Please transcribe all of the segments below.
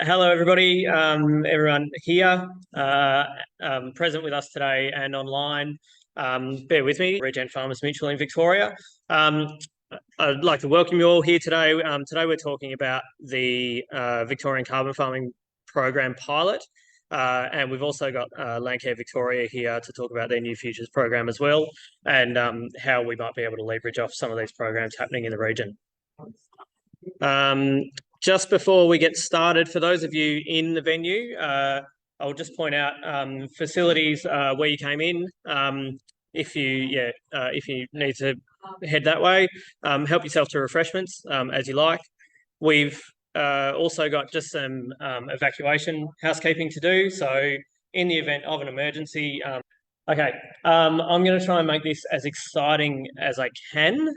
Hello, everybody. Everyone here, present with us today and online. Bear with me, Regen Farmers Mutual in Victoria. I'd like to welcome you all here today. Today we're talking about the Victorian Carbon Farming Program pilot. And we've also got Landcare Victoria here to talk about their New Futures program as well, and how we might be able to leverage off some of these programs happening in the region. Just before we get started, for those of you in the venue, I'll just point out facilities where you came in. If you need to head that way, help yourself to refreshments as you like. We've also got just some evacuation housekeeping to do. So in the event of an emergency, okay, I'm going to try and make this as exciting as I can.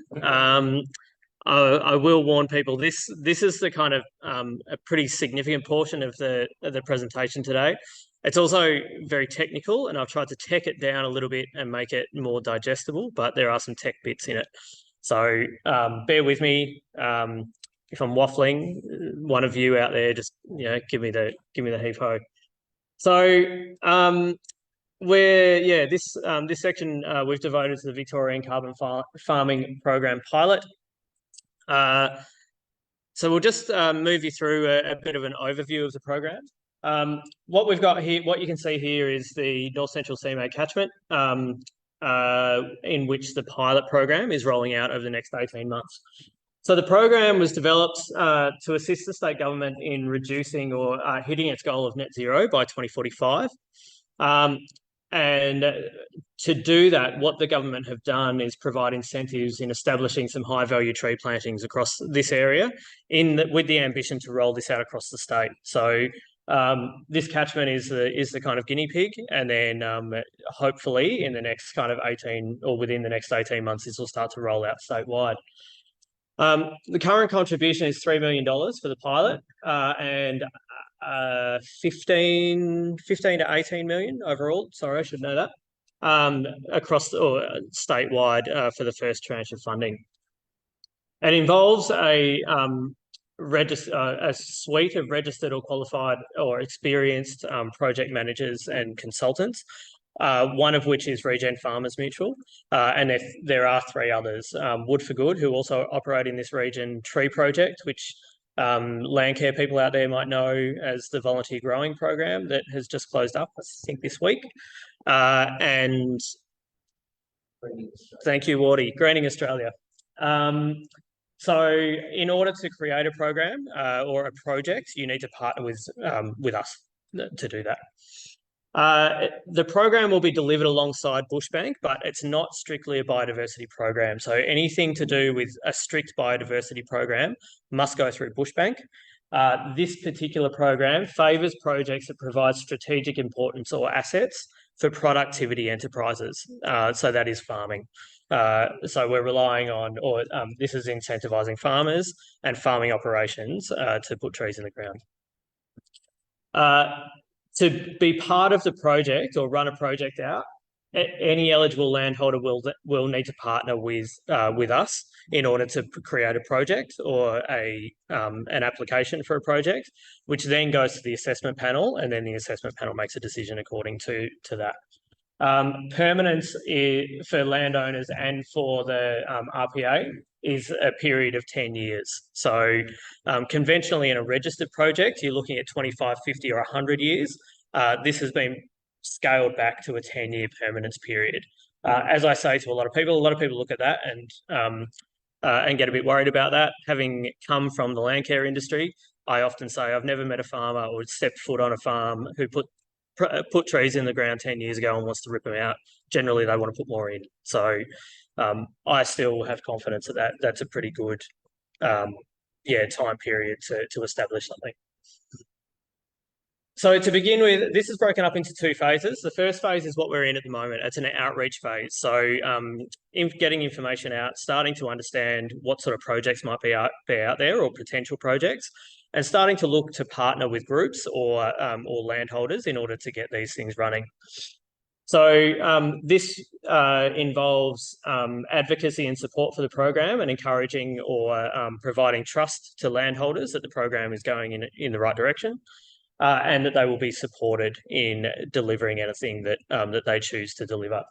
I will warn people, this is the kind of a pretty significant portion of the presentation today. It's also very technical, and I've tried to tech it down a little bit and make it more digestible, but there are some tech bits in it. So bear with me. If I'm waffling, one of you out there, just give me the heave ho. So this section we've devoted to the Victorian Carbon Farming Program pilot. So we'll just move you through a bit of an overview of the program. What we've got here, what you can see here is the North Central CMA catchment, in which the pilot program is rolling out over the next 18 months. So the program was developed to assist the state government in reducing or hitting its goal of net zero by 2045. And to do that, what the government have done is provide incentives in establishing some high-value tree plantings across this area, with the ambition to roll this out across the state. So this catchment is the kind of guinea pig, and then hopefully in the next kind of 18 or within the next 18 months, this will start to roll out statewide. The current contribution is $3 million for the pilot, and 15 to 18 million overall. Sorry, I should know that. Across or statewide for the first tranche of funding. It involves a suite of registered or qualified or experienced project managers and consultants, one of which is Regen Farmers Mutual, and there are three others. Wood for Good, who also operate in this region, Tree Project, which Landcare people out there might know as the volunteer growing program that has just closed up, I think, this week. And thank you, Wardy, Greening Australia. So in order to create a program or a project, you need to partner with us to do that. The program will be delivered alongside Bushbank, but it's not strictly a biodiversity program. So anything to do with a strict biodiversity program must go through Bushbank. This particular program favours projects that provide strategic importance or assets for productivity enterprises. So that is farming. So we're relying on, this is incentivising farmers and farming operations to put trees in the ground. To be part of the project or run a project out, any eligible landholder will need to partner with us in order to create a project or an application for a project, which then goes to the assessment panel, and then the assessment panel makes a decision according to that. Permanence for landowners and for the RPA is a period of 10 years. So conventionally in a registered project, you're looking at 25, 50 or 100 years. This has been scaled back to a 10-year permanence period. As I say to a lot of people look at that and get a bit worried about that. Having come from the Landcare industry, I often say I've never met a farmer or stepped foot on a farm who put trees in the ground 10 years ago and wants to rip them out. Generally, they want to put more in. So I still have confidence that that's a pretty good time period to establish something. So to begin with, this is broken up into two phases. The first phase is what we're in at the moment. It's an outreach phase. So getting information out, starting to understand what sort of projects might be out there or potential projects, and starting to look to partner with groups or landholders in order to get these things running. So this involves advocacy and support for the program and encouraging or providing trust to landholders that the program is going in the right direction, and that they will be supported in delivering anything that they choose to deliver.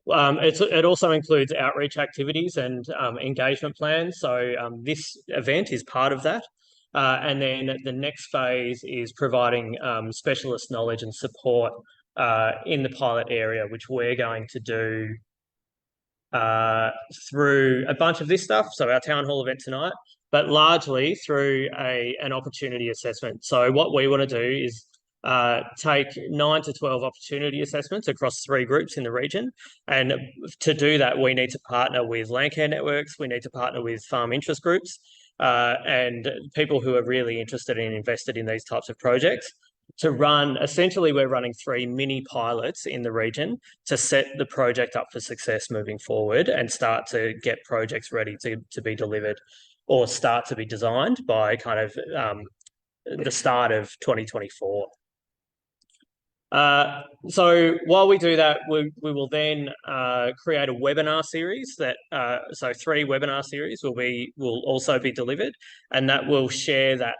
It also includes outreach activities and engagement plans. So this event is part of that. And then the next phase is providing specialist knowledge and support in the pilot area, which we're going to do through a bunch of this stuff. So our town hall event tonight, but largely through an opportunity assessment. So what we want to do is take 9 to 12 opportunity assessments across 3 groups in the region. And to do that, we need to partner with land care networks. We need to partner with farm interest groups and people who are really interested and invested in these types of projects. To run, essentially, we're running 3 mini pilots in the region to set the project up for success moving forward and start to get projects ready to be delivered or start to be designed by kind of the start of 2024. So while we do that, we will then create a webinar series that so 3 webinar series will also be delivered, and that will share that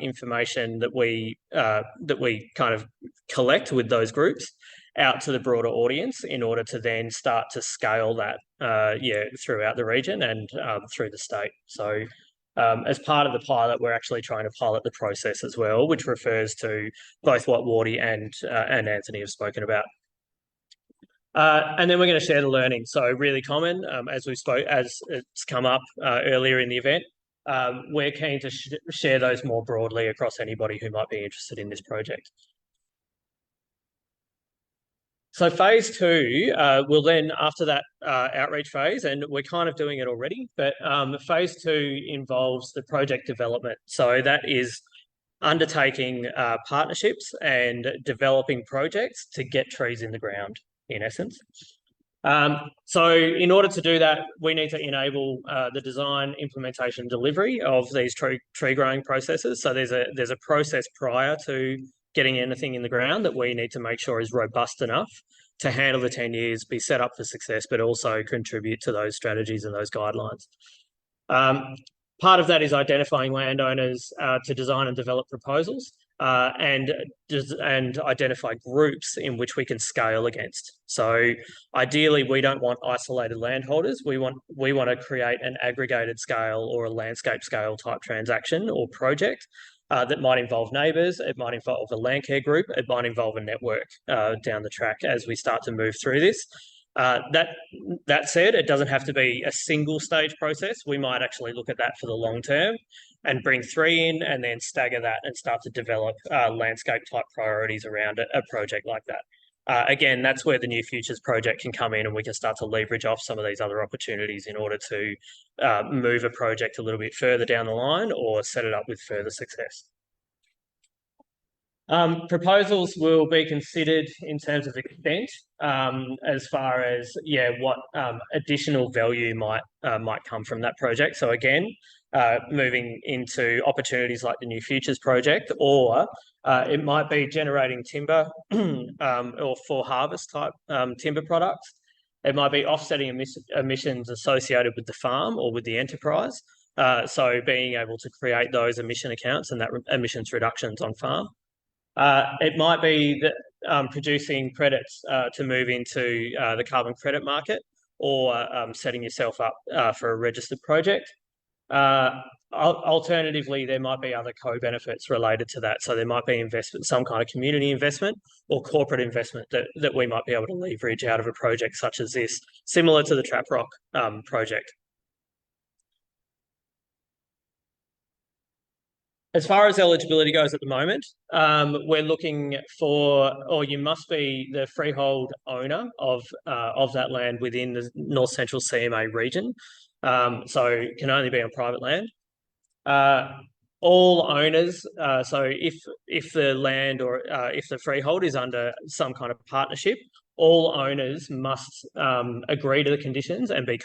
information that we kind of collect with those groups out to the broader audience in order to then start to scale that throughout the region and through the state. So as part of the pilot, we're actually trying to pilot the process as well, which refers to both what Wardy and Anthony have spoken about. And then we're going to share the learning. So really common, as it's come up earlier in the event, we're keen to share those more broadly across anybody who might be interested in this project. So phase 2 will then, after that outreach phase, and we're kind of doing it already, but phase 2 involves the project development. So that is undertaking partnerships and developing projects to get trees in the ground, in essence. So in order to do that, we need to enable the design, implementation, delivery of these tree growing processes. So there's a process prior to getting anything in the ground that we need to make sure is robust enough to handle the 10 years, be set up for success, but also contribute to those strategies and those guidelines. Part of that is identifying landowners to design and develop proposals and identify groups in which we can scale against. So ideally, we don't want isolated landholders. We want to create an aggregated scale or a landscape scale type transaction or project that might involve neighbours, it might involve a land care group, it might involve a network down the track as we start to move through this. That said, it doesn't have to be a single stage process. We might actually look at that for the long term and bring 3 in and then stagger that and start to develop landscape type priorities around a project like that. Again, that's where the New Futures project can come in and we can start to leverage off some of these other opportunities in order to move a project a little bit further down the line or set it up with further success. Proposals will be considered in terms of extent as far as what additional value might come from that project. So again, moving into opportunities like the New Futures project, or it might be generating timber or for harvest type timber products. It might be offsetting emissions associated with the farm or with the enterprise. So being able to create those emission accounts and that emissions reductions on farm. It might be that producing credits to move into the carbon credit market or setting yourself up for a registered project. Alternatively, there might be other co-benefits related to that. So there might be investment, some kind of community investment or corporate investment that we might be able to leverage out of a project such as this, similar to the Trap Rock project. As far as eligibility goes at the moment, we're looking for, or you must be the freehold owner of that land within the North Central CMA region. So it can only be on private land. All owners, so if the land or if the freehold is under some kind of partnership, all owners must agree to the conditions and be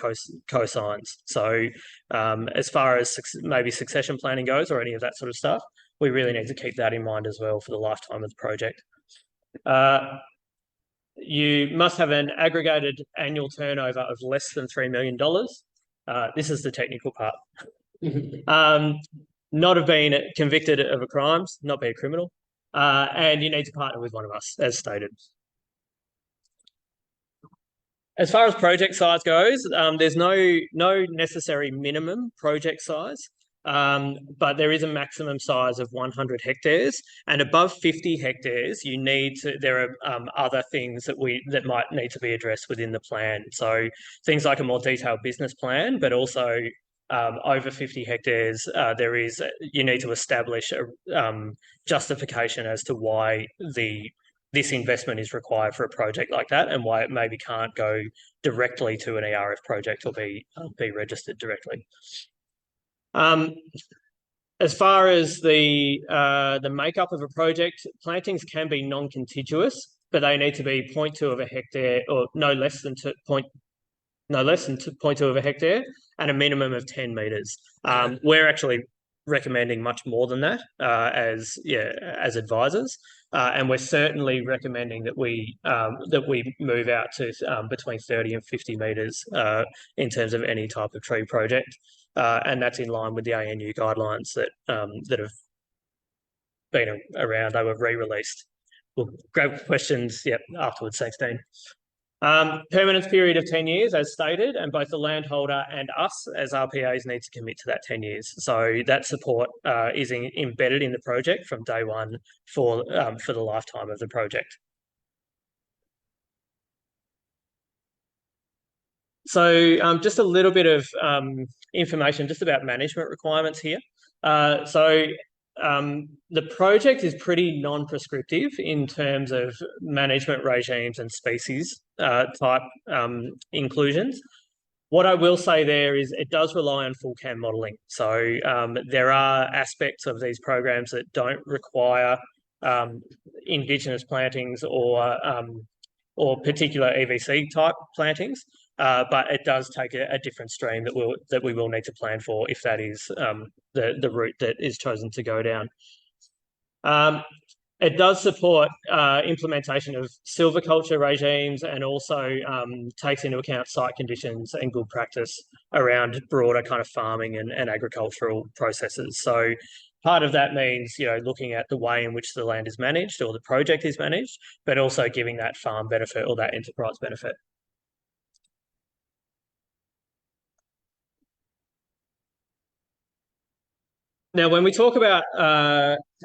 co-signs. So as far as maybe succession planning goes or any of that sort of stuff, we really need to keep that in mind as well for the lifetime of the project. You must have an aggregated annual turnover of less than $3 million. This is the technical part. Not have been convicted of a crime, not be a criminal, and you need to partner with one of us, as stated. As far as project size goes, there's no necessary minimum project size, but there is a maximum size of 100 hectares, and above 50 hectares, there are other things that might need to be addressed within the plan. So things like a more detailed business plan, but also over 50 hectares, you need to establish a justification as to why this investment is required for a project like that, and why it maybe can't go directly to an ERF project or be registered directly. As far as the makeup of a project, plantings can be non-contiguous, but they need to be 0.2 of a hectare or no less than 0.2 of a hectare and a minimum of 10 metres. We're actually recommending much more than that as advisors, and we're certainly recommending that we move out to between 30 and 50 metres in terms of any type of tree project, and that's in line with the ANU guidelines that have been around. They were re-released. We'll grab questions afterwards. Thanks, Dean. Permanence period of 10 years, as stated, and both the landholder and us as RPAs need to commit to that 10 years. So that support is embedded in the project from day one for the lifetime of the project. So just a little bit of information just about management requirements here. The project is pretty non-prescriptive in terms of management regimes and species type inclusions. What I will say there is it does rely on full CAM modelling. So there are aspects of these programs that don't require Indigenous plantings or particular EVC type plantings. But it does take a different stream that we will need to plan for if that is the route that is chosen to go down. It does support implementation of silviculture regimes, and also takes into account site conditions and good practice around broader kind of farming and agricultural processes. So part of that means, looking at the way in which the land is managed or the project is managed, but also giving that farm benefit or that enterprise benefit. Now, when we talk about,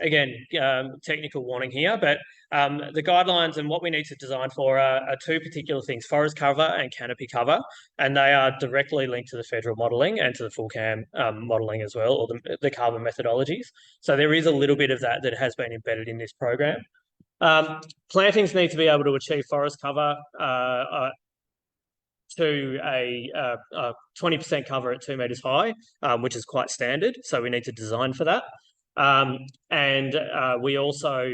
again, technical warning here, but the guidelines and what we need to design for are two particular things: forest cover and canopy cover, and they are directly linked to the federal modelling and to the full CAM modelling as well, or the carbon methodologies. So there is a little bit of that has been embedded in this program. Plantings need to be able to achieve forest cover to a 20% cover at 2 metres high, which is quite standard. So we need to design for that. We also,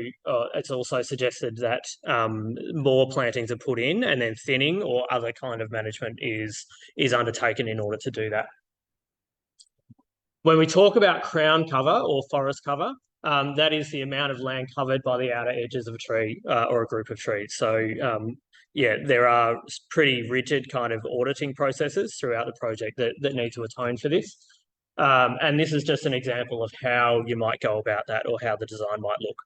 it's also suggested that more plantings are put in, and then thinning or other kind of management is undertaken in order to do that. When we talk about crown cover or forest cover, that is the amount of land covered by the outer edges of a tree or a group of trees. So there are pretty rigid kind of auditing processes throughout the project that need to atone for this. And this is just an example of how you might go about that, or how the design might look.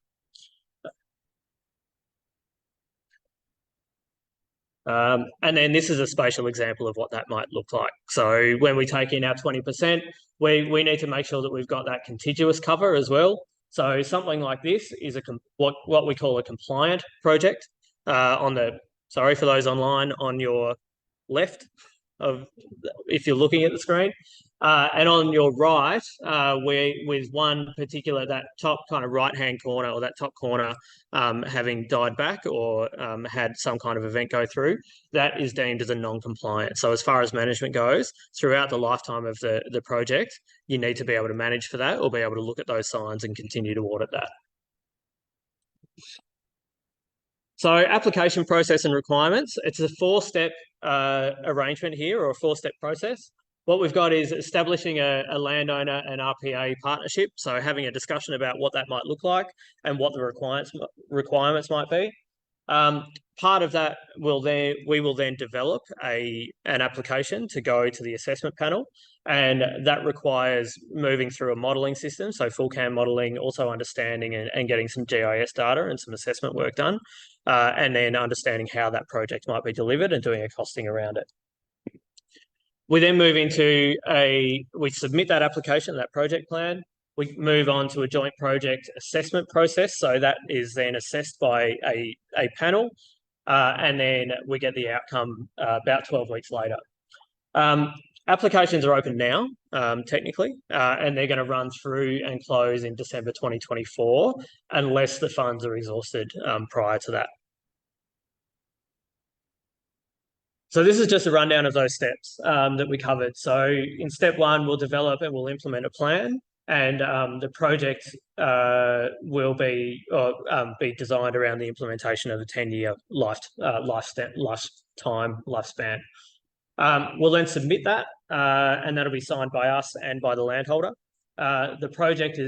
And then this is a spatial example of what that might look like. So when we take in our 20%, we need to make sure that we've got that contiguous cover as well. So something like this is what we call a compliant project. Sorry for those online, on your left if you're looking at the screen. And on your right, with one particular, that top kind of right-hand corner, or that top corner, having died back or had some kind of event go through, that is deemed as a non-compliant. So as far as management goes, throughout the lifetime of the project, you need to be able to manage for that, or be able to look at those signs and continue to audit that. So application process and requirements, it's a 4-step arrangement here, or a 4-step process. What we've got is establishing a landowner and RPA partnership, so having a discussion about what that might look like and what the requirements might be. Part of that we will then develop an application to go to the assessment panel, and that requires moving through a modelling system, so full cam modelling, also understanding and getting some GIS data and some assessment work done, and then understanding how that project might be delivered and doing a costing around it. We then move into we submit that application, that project plan. We move on to a joint project assessment process. So that is then assessed by a panel, and then we get the outcome about 12 weeks later. Applications are open now, technically, and they're going to run through and close in December 2024, unless the funds are exhausted prior to that. So this is just a rundown of those steps that we covered. So in step one, we'll develop and we'll implement a plan, and the project will be designed around the implementation of a 10-year lifespan. We'll then submit that, and that'll be signed by us and by the landholder. The project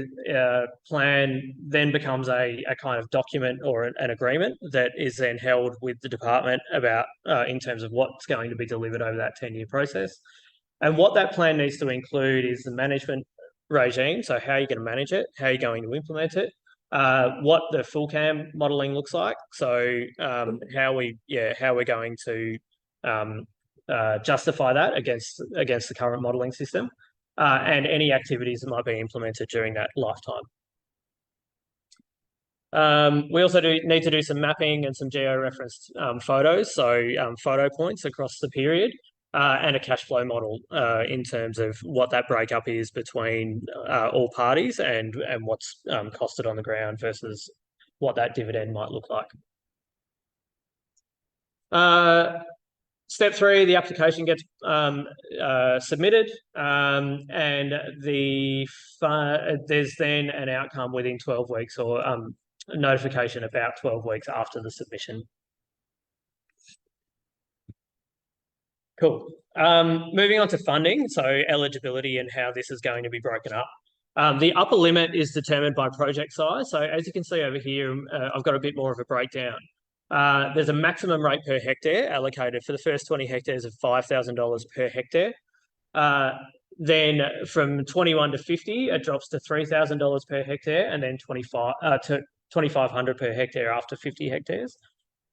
plan then becomes a kind of document or an agreement that is then held with the department about in terms of what's going to be delivered over that 10-year process. And what that plan needs to include is the management regime. So how you're going to manage it, how you're going to implement it, what the full cam modelling looks like. So how we're going to justify that against the current modelling system. And any activities that might be implemented during that lifetime. We also need to do some mapping and some geo-referenced photos, so photo points across the period, and a cash flow model in terms of what that breakup is between all parties and what's costed on the ground versus what that dividend might look like. Step 3, the application gets submitted, and there's then an outcome within 12 weeks or a notification about 12 weeks after the submission. Cool. Moving on to funding, so eligibility and how this is going to be broken up. The upper limit is determined by project size. So as you can see over here, I've got a bit more of a breakdown. There's a maximum rate per hectare allocated for the first 20 hectares of $5,000 per hectare. Then from 21 to 50, it drops to $3,000 per hectare, and then $2,500 per hectare after 50 hectares.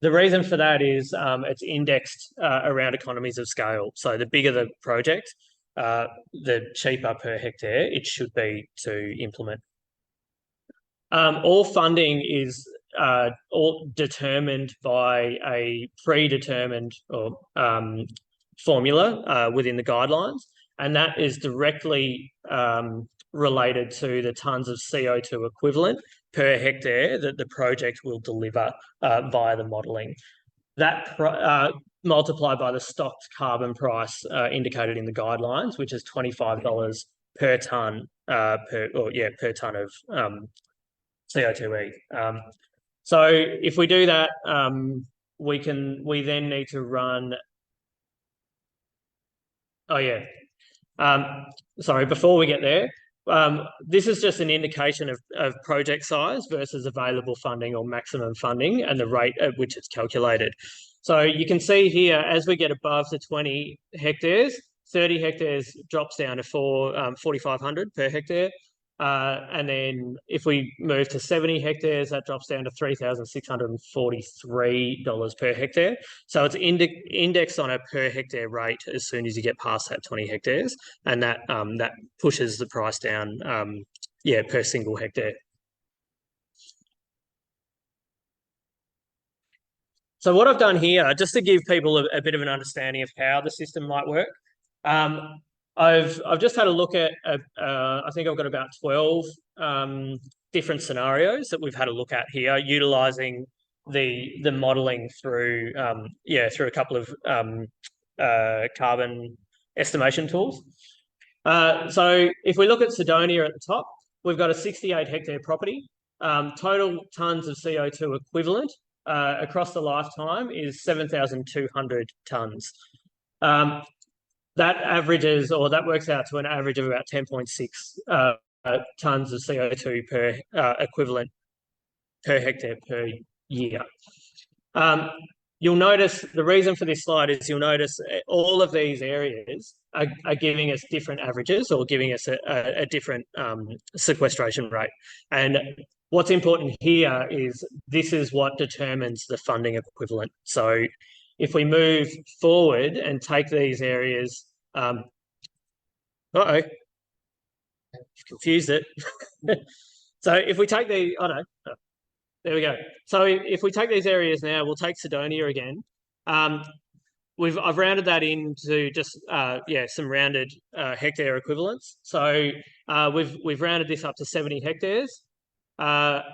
The reason for that is it's indexed around economies of scale. So the bigger the project, the cheaper per hectare it should be to implement. All funding is all determined by a predetermined formula within the guidelines, and that is directly related to the tonnes of CO2 equivalent per hectare that the project will deliver via the modelling. That multiplied by the stocked carbon price indicated in the guidelines, which is $25 per tonne per tonne of CO2e. So if we do that, we then need to run. Sorry, before we get there, this is just an indication of project size versus available funding or maximum funding and the rate at which it's calculated. So you can see here, as we get above the 20 hectares, 30 hectares drops down to $4,500 per hectare. And then if we move to 70 hectares, that drops down to $3,643 per hectare. So it's indexed on a per hectare rate as soon as you get past that 20 hectares, and that pushes the price down, per single hectare. So what I've done here, just to give people a bit of an understanding of how the system might work, I've just had a look at, I think I've got about 12 different scenarios that we've had a look at here, utilising the modelling through a couple of carbon estimation tools. So if we look at Sidonia at the top, we've got a 68 hectare property. Total tonnes of CO2 equivalent across the lifetime is 7,200 tonnes. That averages, or that works out to an average of about 10.6 tonnes of CO2 per equivalent per hectare per year. You'll notice the reason for this slide is you'll notice all of these areas are giving us different averages or giving us a different sequestration rate. And what's important here is this is what determines the funding equivalent. So if we move forward and take these areas, uh-oh, confused it. So if we take the, oh no, there we go. So if we take these areas now, we'll take Sidonia again. I've rounded that into just some rounded hectare equivalents. So we've rounded this up to 70 hectares. That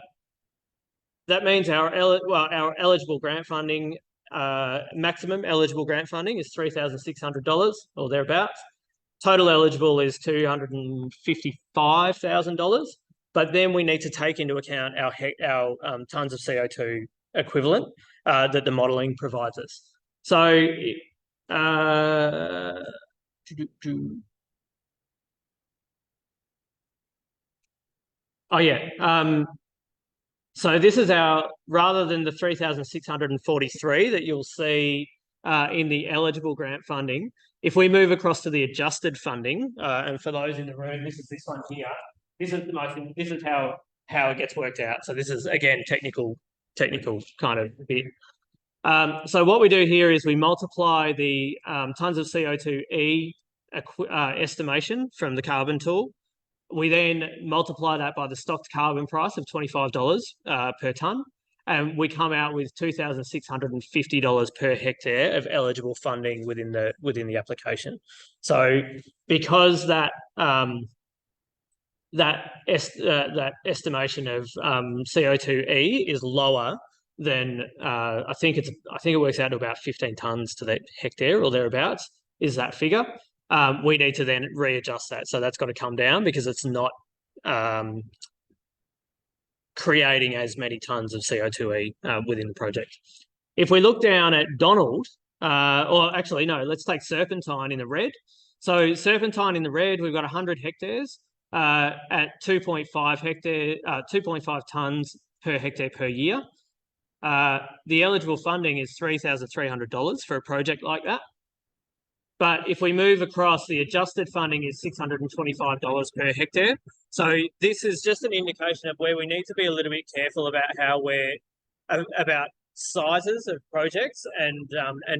means our eligible grant funding, maximum eligible grant funding is $3,600 or thereabouts. Total eligible is $255,000. But then we need to take into account our tons of CO2 equivalent that the modelling provides us. So, oh yeah. So this is rather than the 3,643 that you'll see in the eligible grant funding, if we move across to the adjusted funding, and for those in the room, this is this one here. This is how it gets worked out. So this is again technical kind of bit. So what we do here is we multiply the tons of CO2e estimation from the carbon tool. We then multiply that by the stocked carbon price of $25 per tonne, and we come out with $2,650 per hectare of eligible funding within the application. So because that estimation of CO2e is lower than I think it works out to about 15 tonnes to the hectare or thereabouts is that figure. We need to then readjust that. So that's got to come down because it's not creating as many tonnes of CO2e within the project. If we look down at Donald, or actually, no, let's take Serpentine in the red. So Serpentine in the red, we've got 100 hectares at 2.5 tonnes per hectare per year. The eligible funding is $3,300 for a project like that. But if we move across, the adjusted funding is $625 per hectare. So this is just an indication of where we need to be a little bit careful about how about sizes of projects and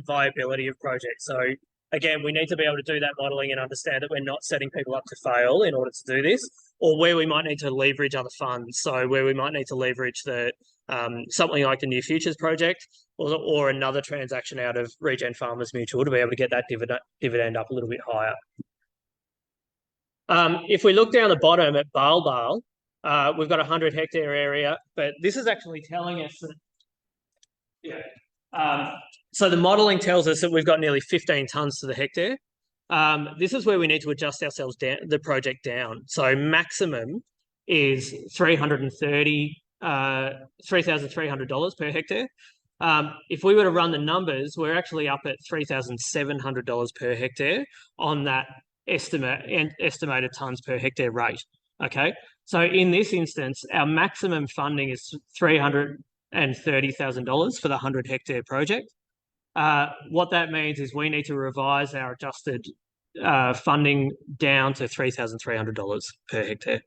viability of projects. So again, we need to be able to do that modelling and understand that we're not setting people up to fail in order to do this, or where we might need to leverage other funds. So where we might need to leverage something like the New Futures project or another transaction out of Regen Farmers Mutual to be able to get that dividend up a little bit higher. If we look down the bottom at Baal, we've got a 100 hectare area, but this is actually telling us that, so the modelling tells us that we've got nearly 15 tonnes to the hectare. This is where we need to adjust ourselves down, the project down. So maximum is $3,300 per hectare. If we were to run the numbers, we're actually up at $3,700 per hectare on that estimated tonnes per hectare rate. Okay, so in this instance, our maximum funding is $330,000 for the 100 hectare project. What that means is we need to revise our adjusted funding down to $3,300 per hectare.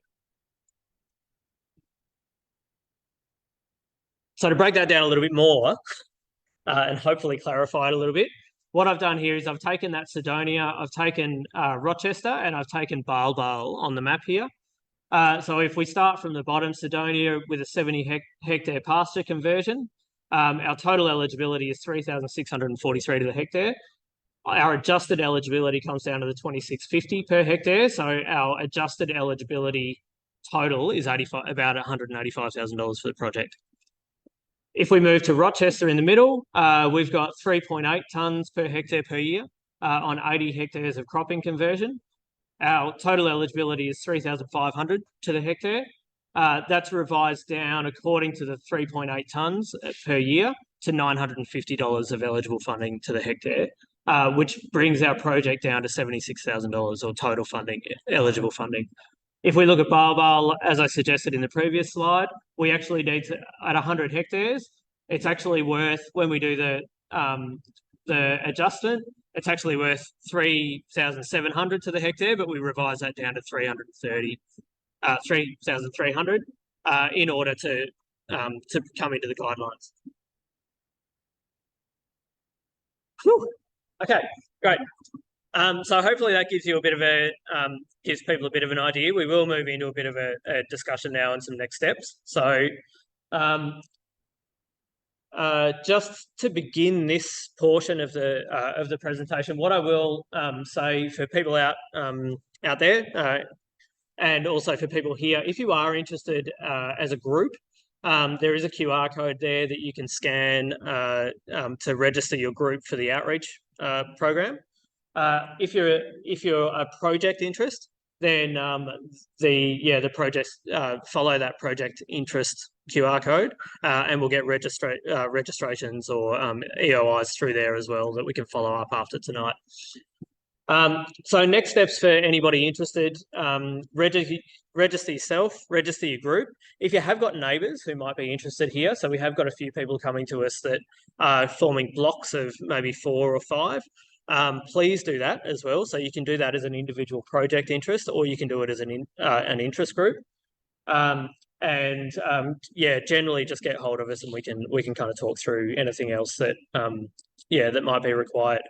So to break that down a little bit more and hopefully clarify it a little bit, what I've done here is I've taken that Sidonia, I've taken Rochester, and I've taken Baal on the map here. So if we start from the bottom, Sidonia with a 70 hectare pasture conversion, our total eligibility is $3,643 to the hectare. Our adjusted eligibility comes down to the $2,650 per hectare. So our adjusted eligibility total is about $185,000 for the project. If we move to Rochester in the middle, we've got 3.8 tonnes per hectare per year on 80 hectares of cropping conversion. Our total eligibility is $3,500 to the hectare. That's revised down according to the 3.8 tonnes per year to $950 of eligible funding to the hectare, which brings our project down to $76,000 or total funding, eligible funding. If we look at Baal, as I suggested in the previous slide, we actually need to, at 100 hectares, it's actually worth, when we do the adjustment, it's actually worth 3,700 to the hectare, but we revise that down to 3,300 in order to come into the guidelines. Whew. Okay, great. So hopefully that gives you a bit of gives people a bit of an idea. We will move into a bit of a discussion now and some next steps. So just to begin this portion of the presentation, what I will say for people out there and also for people here, if you are interested as a group, there is a QR code there that you can scan to register your group for the outreach program. If you're a project interest, then the projects follow that project interest QR code, and we'll get registrations or EOIs through there as well that we can follow up after tonight. So next steps for anybody interested, register yourself, register your group. If you have got neighbours who might be interested here, so we have got a few people coming to us that are forming blocks of maybe 4 or 5, please do that as well. So you can do that as an individual project interest, or you can do it as an interest group. Yeah, generally just get hold of us and we can kind of talk through anything else that that might be required.